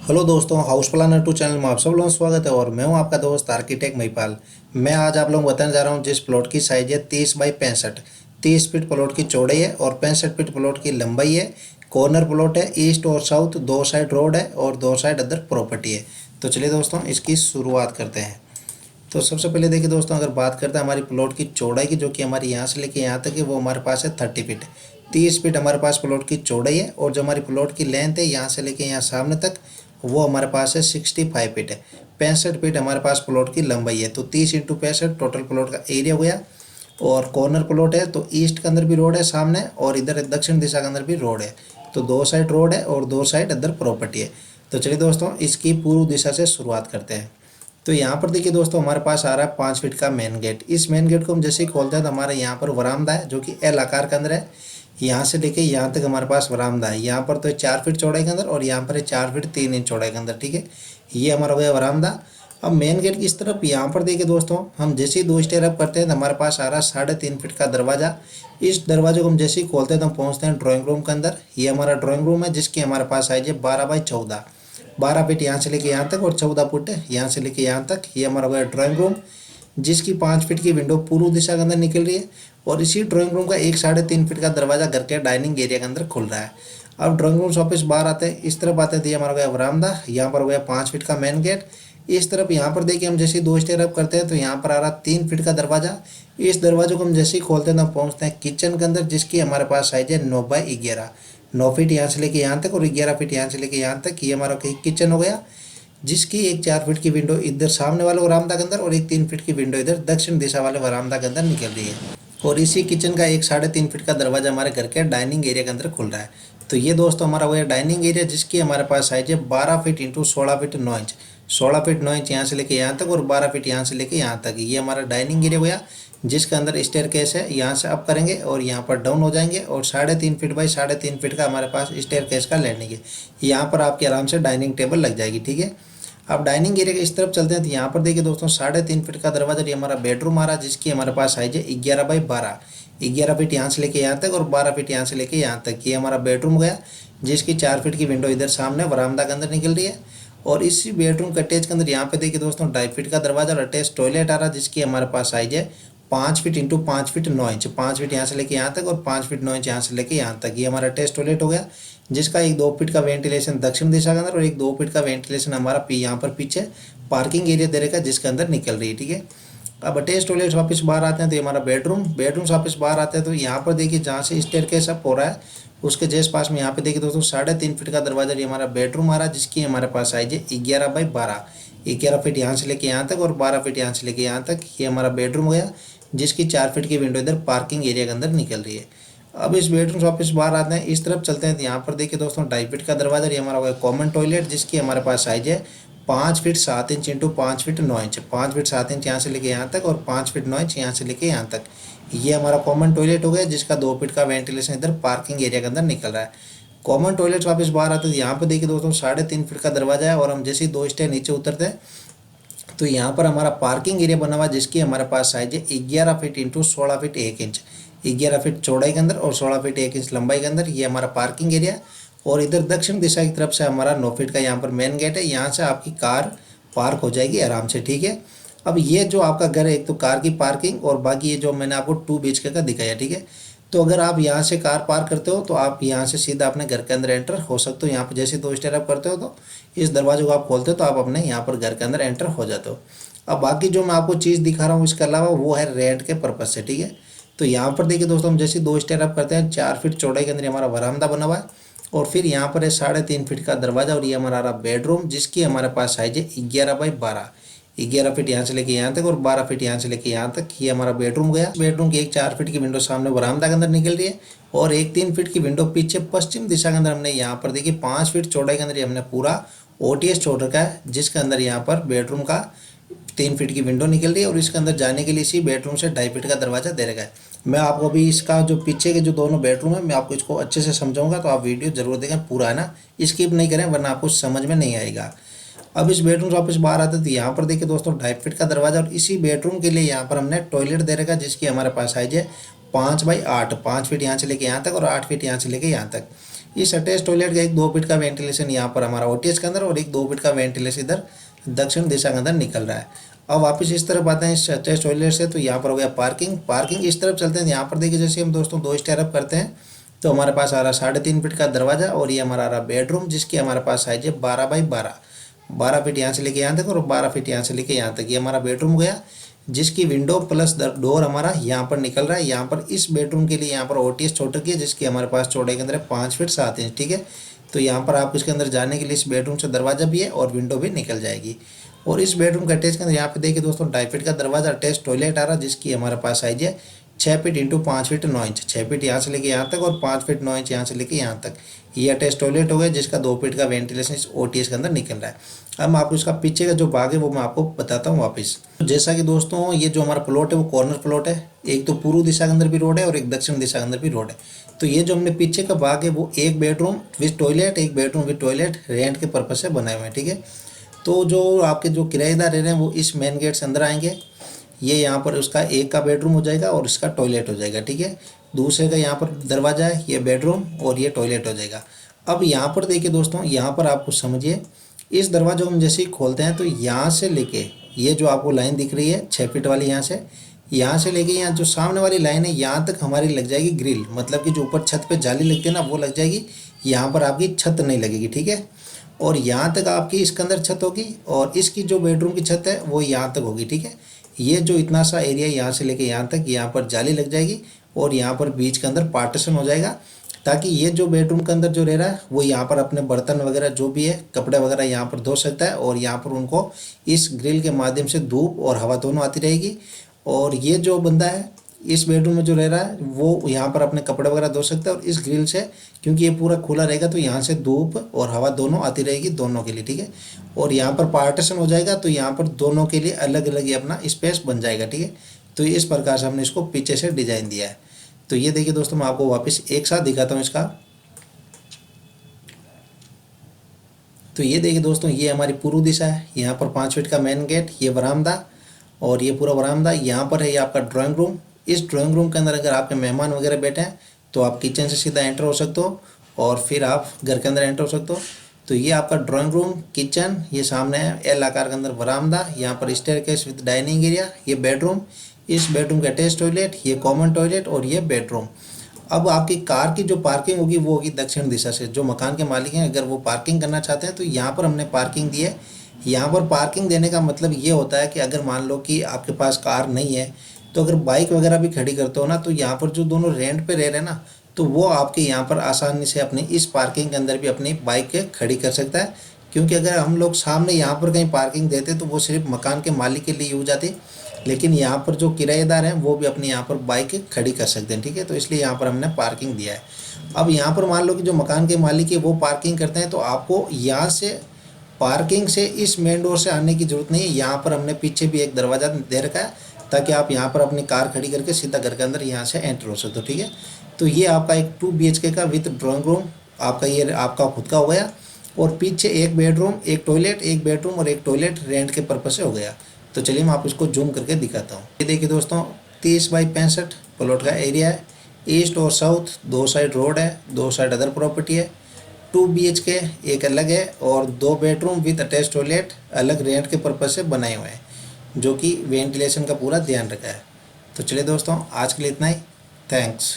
Hello दोस्तों, house planner to channel में आप सब लोगों का स्वागत है। और मैं हूं आपका दोस्त आर्किटेक्ट महिपाल। मैं आज आप लोगों को बताने जा रहा हूं जिस प्लॉट की साइज है 30 बाई 65। 30 फीट प्लॉट की चौड़ाई है और 65 फीट प्लॉट की लंबाई है। कॉर्नर प्लॉट है, ईस्ट और साउथ दो साइड रोड है और दो साइड अदर प्रॉपर्टी है। तो चलिए दोस्तों, इसकी शुरुआत करते हैं। तो सबसे पहले देखिए दोस्तों, अगर बात करते हैं हमारी प्लॉट की चौड़ाई की, जो कि हमारी यहाँ से लेके यहाँ तक है, वो हमारे पास है 30 फीट। 30 फीट हमारे पास प्लॉट की चौड़ाई है। और जो हमारी प्लॉट की लेंथ है यहाँ से लेके यहाँ सामने तक, वो हमारे पास है 65 फीट है। 65 फीट हमारे पास प्लॉट की लंबाई है। तो 30 × 65 टोटल प्लॉट का एरिया हो गया। और कॉर्नर प्लॉट है तो ईस्ट के अंदर भी रोड है सामने, और इधर दक्षिण दिशा के अंदर भी रोड है। तो दो साइड रोड है और दो साइड अदर प्रॉपर्टी है। तो चलिए दोस्तों, इसकी पूर्व दिशा से शुरुआत करते हैं। तो यहाँ पर देखिए दोस्तों, हमारे पास आ रहा है 5 फीट का मेन गेट। इस मेन गेट को हम जैसे ही खोलते हैं तो हमारे यहाँ पर वरामदा है, जो कि एल आकार के अंदर है। यहाँ से लेके यहाँ तक हमारे पास वरामदा है। यहाँ पर तो 4 फीट चौड़ाई के अंदर और यहाँ पर है 4 फीट 3 इंच चौड़ाई के अंदर। ठीक है, ये हमारा हो गया वरामदा। अब मेन गेट की इस तरफ यहाँ पर देखिए दोस्तों, हम जैसे ही 2 स्टेयर अप करते हैं तो हमारे पास आ रहा है 3.5 फीट का दरवाजा। इस दरवाजे को हम जैसे ही खोलते हैं तो हम पहुँचते हैं ड्राइंग रूम के अंदर। ये हमारा ड्राइंग रूम है, जिसकी हमारे पास साइज है 12 बाई 14। 12 फीट यहाँ से लेके यहाँ तक और 14 फुट यहाँ से लेके यहाँ तक। ये हमारा हो गया ड्राइंग रूम, जिसकी 5 फीट की विंडो पूर्व दिशा के अंदर निकल रही है। और इसी ड्राइंग रूम का एक 3.5 फीट का दरवाजा घर के डाइनिंग एरिया के अंदर खुल रहा है। अब ड्राइंग रूम से वापस बाहर आते हैं, इस तरफ आते हैं तो ये हमारा हो गया वरामदा। यहाँ पर हो गया 5 फीट का मेन गेट। इस तरफ यहाँ पर देखिए, हम जैसे 2 स्टेयर अप करते हैं तो यहाँ पर आ रहा 3 फीट का दरवाजा। इस दरवाजे को हम जैसे ही खोलते हैं तो हम पहुँचते हैं किचन के अंदर, जिसकी हमारे पास साइज है 9 बाई 11। 9 फीट यहाँ से लेके यहाँ तक और 11 फीट यहाँ से लेके यहाँ तक। ये हमारा किचन हो गया, जिसकी एक 4 फीट की विंडो इधर सामने वाले वरामदा के अंदर और एक 3 फीट की विंडो इधर दक्षिण दिशा वाले वरामदा के अंदर निकल रही है। और इसी किचन का एक 3.5 फीट का दरवाजा हमारे घर के डाइनिंग एरिया के अंदर खुल रहा है। तो ये दोस्तों हमारा वो है डाइनिंग एरिया, जिसकी हमारे पास साइज है 12 feet into 16 feet 9 inch. 16 feet 9 inch यहाँ से लेके यहाँ तक और 12 फीट यहाँ से लेके यहाँ तक। ये हमारा डाइनिंग एरिया हुआ, जिसके अंदर स्टेयर केस है। यहाँ से अप करेंगे और यहाँ पर डाउन हो जाएंगे। और 3.5 फीट बाई 3.5 फीट का हमारे पास स्टेयर केस का लैंडिंग है। यहाँ पर आपकी आराम से डाइनिंग टेबल लग जाएगी। ठीक है, अब डाइनिंग एरिया के इस तरफ चलते हैं तो यहाँ पर देखिए दोस्तों, 3.5 फीट का दरवाजा। ये हमारा बेडरूम आ रहा है, जिसकी हमारे पास साइज है 11 बाई 12। 11 फीट यहाँ से लेके यहाँ तक और 12 फीट यहाँ से लेके यहाँ तक। ये हमारा बेडरूम हो गया, जिसकी 4 फीट की विंडो इधर सामने वरामदा के अंदर निकल रही है। और इसी बेडरूम के अटैच के अंदर यहाँ पे देखिए दोस्तों, 2.5 फीट का दरवाजा और अटैच टॉयलेट आ रहा है, जिसकी हमारे पास साइज है 5 feet into 5 feet 9 inch. 5 feet यहाँ से लेके यहाँ तक और 5 फीट 9 इंच यहाँ से लेके यहाँ तक। ये हमारा अटैच टॉयलेट हो गया, जिसका एक 2 फीट का वेंटिलेशन दक्षिण दिशा के अंदर और एक 2 फीट का वेंटिलेशन हमारा यहाँ पर पीछे पार्किंग एरिया दे रहेगा, जिसके अंदर निकल रही है। ठीक है, अब अटैच टॉयलेट वापस बाहर आते हैं तो ये हमारा बेडरूम से वापस बाहर आते हैं तो यहाँ पर देखिए, जहाँ से स्टेयरकेस अप हो रहा है उसके जस्ट पास में यहाँ पे देखिए दोस्तों, 3.5 फीट का दरवाजा। ये हमारा बेडरूम आ रहा है, जिसकी हमारे पास साइज है 11 बाई 12। 11 फीट यहाँ से लेके यहाँ तक और 12 फीट यहाँ से लेके यहाँ तक। ये हमारा बेडरूम हो गया, जिसकी 4 फीट की विंडो इधर पार्किंग एरिया के अंदर निकल रही है। अब इस बेडरूम से वापस बाहर आते हैं, इस तरफ चलते हैं तो यहाँ पर देखिए दोस्तों, 2.5 फीट का दरवाजा। ये हमारा कॉमन टॉयलेट, जिसकी हमारे पास साइज है 5 feet 7 inch into 5 feet 9 inch. 5 feet 7 inch यहाँ से लेके यहाँ तक और 5 फीट 9 इंच यहाँ से लेके यहाँ तक। ये हमारा कॉमन टॉयलेट हो गया, जिसका 2 फीट का वेंटिलेशन इधर पार्किंग एरिया के अंदर निकल रहा है। कॉमन टॉयलेट वापस बाहर आते हैं तो यहाँ पर देखिए दोस्तों, 3.5 फीट का दरवाजा है। और हम जैसे ही 2 स्टेयर नीचे उतरते हैं तो यहाँ पर हमारा पार्किंग एरिया बना हुआ, जिसकी हमारे पास साइज है 11 feet into 16 feet 1 inch. 11 feet चौड़ाई के अंदर और 16 फीट 1 इंच लंबाई के अंदर। ये हमारा पार्किंग एरिया। और इधर दक्षिण दिशा की तरफ से हमारा 9 फीट का यहाँ पर मेन गेट है। यहाँ से आपकी कार पार्क हो जाएगी आराम से। ठीक है, अब ये जो आपका घर है, एक तो कार की पार्किंग और बाकी ये जो मैंने आपको 2 BHK का दिखाया। ठीक है, तो अगर आप यहाँ से कार पार्क करते हो तो आप यहाँ से सीधा अपने घर के अंदर एंटर हो सकते हो। यहाँ पर जैसे 2 स्टेयर अप करते हो तो इस दरवाजे को आप खोलते हो तो आप अपने यहाँ पर घर के अंदर एंटर हो जाते हो। अब बाकी जो मैं आपको चीज़ दिखा रहा हूँ इसके अलावा, वो है रेंट के पर्पज़ से। ठीक है, तो यहाँ पर देखिए दोस्तों, हम जैसे 2 स्टेयर अप करते हैं, 4 फीट चौड़ाई के अंदर हमारा वरामदा बना हुआ है। और फिर यहाँ पर है 3.5 फीट का दरवाजा और ये हमारा रहा बेडरूम, जिसकी हमारे पास साइज है 11 बाई 12। 11 फीट यहाँ से लेके यहाँ तक और 12 फीट यहाँ से लेके यहाँ तक। ये हमारा बेडरूम गया। बेडरूम की एक 4 फीट की विंडो सामने वरामदा के अंदर निकल रही है और एक 3 फीट की विंडो पीछे पश्चिम दिशा के अंदर हमने यहाँ पर देखिए 5 फीट चौड़ाई के अंदर हमने पूरा OTS छोड़ रखा है, जिसके अंदर यहाँ पर बेडरूम का 3 फीट की विंडो निकल रही है। और इसके अंदर जाने के लिए इसी बेडरूम से 2.5 फीट का दरवाजा दे रखा है। मैं आपको अभी इसका जो पीछे के जो दोनों बेडरूम है, मैं आपको इसको अच्छे से समझाऊंगा, तो आप वीडियो जरूर देखें पूरा, है ना, स्किप नहीं करें वरना आपको समझ में नहीं आएगा। अब इस बेडरूम से वापस बाहर आते तो यहाँ पर देखिए दोस्तों, 2.5 फीट का दरवाजा और इसी बेडरूम के लिए यहाँ पर हमने टॉयलेट दे रखा, जिसकी हमारे पास साइज है 5 बाई 8। 5 फीट यहाँ से लेके यहाँ तक और 8 फीट यहाँ से लेके यहाँ तक। इस अटैच टॉयलेट का एक 2 फीट का वेंटिलेशन यहाँ पर हमारा ओटीएस के अंदर और एक 2 फीट का वेंटिलेशन इधर दक्षिण दिशा के अंदर निकल रहा है। अब वापस इस तरफ आते हैं इस अटैच टॉयलेट से, तो यहाँ पर हो गया पार्किंग। पार्किंग इस तरफ चलते हैं, यहाँ पर देखिए जैसे हम दोस्तों 2 स्टेयर अप करते हैं तो हमारे पास आ रहा 3.5 फीट का दरवाज़ा और ये हमारा आ रहा बेडरूम, जिसकी हमारे पास साइज है 12 बाई 12 फीट यहाँ से लेके यहाँ तक और 12 फीट यहाँ से लेके यहाँ तक। ये हमारा बेडरूम हो गया, जिसकी विंडो प्लस डोर हमारा यहाँ पर निकल रहा है। यहाँ पर इस बेडरूम के लिए यहाँ पर ओटीएस छोटा की है, जिसकी हमारे पास चौड़ाई के अंदर 5 फीट 7 इंच। ठीक है, तो यहाँ पर आप इसके अंदर जाने के लिए इस बेडरूम से दरवाज़ा भी है और विंडो भी निकल जाएगी। और इस बेडरूम के अटैच के अंदर यहाँ पे देखिए दोस्तों 2.5 फीट का दरवाज़ा, अटैच टॉयलेट आ रहा है, जिसकी हमारे पास साइज है 6 feet into 5 feet 9 inch. 6 feet यहाँ से लेके यहाँ तक और 5 फीट 9 इंच यहाँ से लेके यहाँ तक। ये अटैच टॉयलेट हो गया, जिसका 2 फीट का वेंटिलेशन इस ओटीएस के अंदर निकल रहा है। अब मैं आपको इसका पीछे का जो भाग है वो मैं आपको बताता हूँ वापस। जैसा कि दोस्तों ये जो हमारा प्लॉट है वो कॉर्नर प्लॉट है, एक तो पूर्व दिशा के अंदर भी रोड है और एक दक्षिण दिशा के अंदर भी रोड है। तो ये जो हमने पीछे का भाग है वो एक बेडरूम विद टॉयलेट, एक बेडरूम विद टॉयलेट रेंट के पर्पज से बनाए हुए हैं। ठीक है, तो जो आपके जो किराएदार रह रहे हैं वो इस मेन गेट से अंदर आएंगे। ये यहाँ पर उसका एक का बेडरूम हो जाएगा और इसका टॉयलेट हो जाएगा। ठीक है, दूसरे का यहाँ पर दरवाज़ा है, ये बेडरूम और ये टॉयलेट हो जाएगा। अब यहाँ पर देखिए दोस्तों, यहाँ पर आप कुछ समझिए, इस दरवाजे को हम जैसे ही खोलते हैं तो यहाँ से लेके ये जो आपको लाइन दिख रही है 6 फीट वाली, यहाँ से लेके यहाँ जो सामने वाली लाइन है यहाँ तक हमारी लग जाएगी ग्रिल, मतलब कि जो ऊपर छत पे जाली लगती है ना वो लग जाएगी। यहाँ पर आपकी छत नहीं लगेगी। ठीक है, और यहाँ तक आपकी इसके अंदर छत होगी और इसकी जो बेडरूम की छत है वो यहाँ तक होगी। ठीक है, ये जो इतना सा एरिया यहाँ से लेके यहाँ तक, यहाँ पर जाली लग जाएगी और यहाँ पर बीच के अंदर पार्टीशन हो जाएगा, ताकि ये जो बेडरूम के अंदर जो रह रहा है वो यहाँ पर अपने बर्तन वगैरह जो भी है कपड़े वगैरह यहाँ पर धो सकता है और यहाँ पर उनको इस ग्रिल के माध्यम से धूप और हवा दोनों आती रहेगी। और ये जो बंदा है इस बेडरूम में जो रह रहा है वो यहाँ पर अपने कपड़े वगैरह धो सकता है और इस ग्रिल से, क्योंकि ये पूरा खुला रहेगा तो यहाँ से धूप और हवा दोनों आती रहेगी दोनों के लिए। ठीक है, और यहाँ पर पार्टीशन हो जाएगा तो यहाँ पर दोनों के लिए अलग अलग ही अपना स्पेस बन जाएगा। ठीक है, तो इस प्रकार से हमने इसको पीछे से डिजाइन दिया है। तो ये देखिए दोस्तों, मैं आपको वापस एक साथ दिखाता हूँ इसका। तो ये देखिए दोस्तों, ये हमारी पूर्व दिशा है, यहाँ पर 5 फीट का मेन गेट, ये बरामदा और ये पूरा बरामदा। यहाँ पर है ये आपका ड्राइंग रूम। इस ड्राइंग रूम के अंदर अगर आपके मेहमान वगैरह बैठे हैं तो आप किचन से सीधा एंटर हो सकते हो और फिर आप घर के अंदर एंटर हो सकते हो। तो ये आपका ड्राइंग रूम, किचन, ये सामने है एल आकार के अंदर बरामदा, यहाँ पर स्टेयरकेस विद डाइनिंग एरिया, ये बेडरूम, इस बेडरूम का अटैच टॉयलेट, ये कॉमन टॉयलेट और ये बेडरूम। अब आपकी कार की जो पार्किंग होगी वो होगी दक्षिण दिशा से। जो मकान के मालिक हैं अगर वो पार्किंग करना चाहते हैं तो यहाँ पर हमने पार्किंग दी है। यहाँ पर पार्किंग देने का मतलब ये होता है कि अगर मान लो कि आपके पास कार नहीं है तो अगर बाइक वगैरह भी खड़ी करते हो ना, तो यहाँ पर जो दोनों रेंट पे रह रहे हैं ना, तो वो आपके यहाँ पर आसानी से अपनी इस पार्किंग के अंदर भी अपनी बाइक खड़ी कर सकता है। क्योंकि अगर हम लोग सामने यहाँ पर कहीं पार्किंग देते तो वो सिर्फ मकान के मालिक के लिए यूज आती, लेकिन यहाँ पर जो किराएदार हैं वो भी अपनी यहाँ पर बाइक खड़ी कर सकते हैं। ठीक है, तो इसलिए यहाँ पर हमने पार्किंग दिया है। अब यहाँ पर मान लो कि जो मकान के मालिक है वो पार्किंग करते हैं तो आपको यहाँ से पार्किंग से इस मेन डोर से आने की ज़रूरत नहीं है। यहाँ पर हमने पीछे भी एक दरवाज़ा दे रखा है ताकि आप यहाँ पर अपनी कार खड़ी करके सीधा घर के अंदर यहाँ से एंटर हो सकते हो। ठीक है, तो ये आपका एक 2 BHK का विद ड्राइंग रूम आपका ये आपका खुद का हो गया और पीछे एक बेडरूम, एक टॉयलेट, एक बेडरूम और एक टॉयलेट रेंट के पर्पज से हो गया। तो चलिए मैं आपको इसको जूम करके दिखाता हूँ। ये देखिए दोस्तों, 30 बाई 65 प्लॉट का एरिया है। ईस्ट और साउथ 2 साइड रोड है, 2 साइड अदर प्रॉपर्टी है। 2 BHK एक अलग है और 2 बेडरूम विद अटैच टॉयलेट अलग रेंट के पर्पज से बनाए हुए हैं, जो कि वेंटिलेशन का पूरा ध्यान रखा है। तो चलिए दोस्तों, आज के लिए इतना ही। थैंक्स।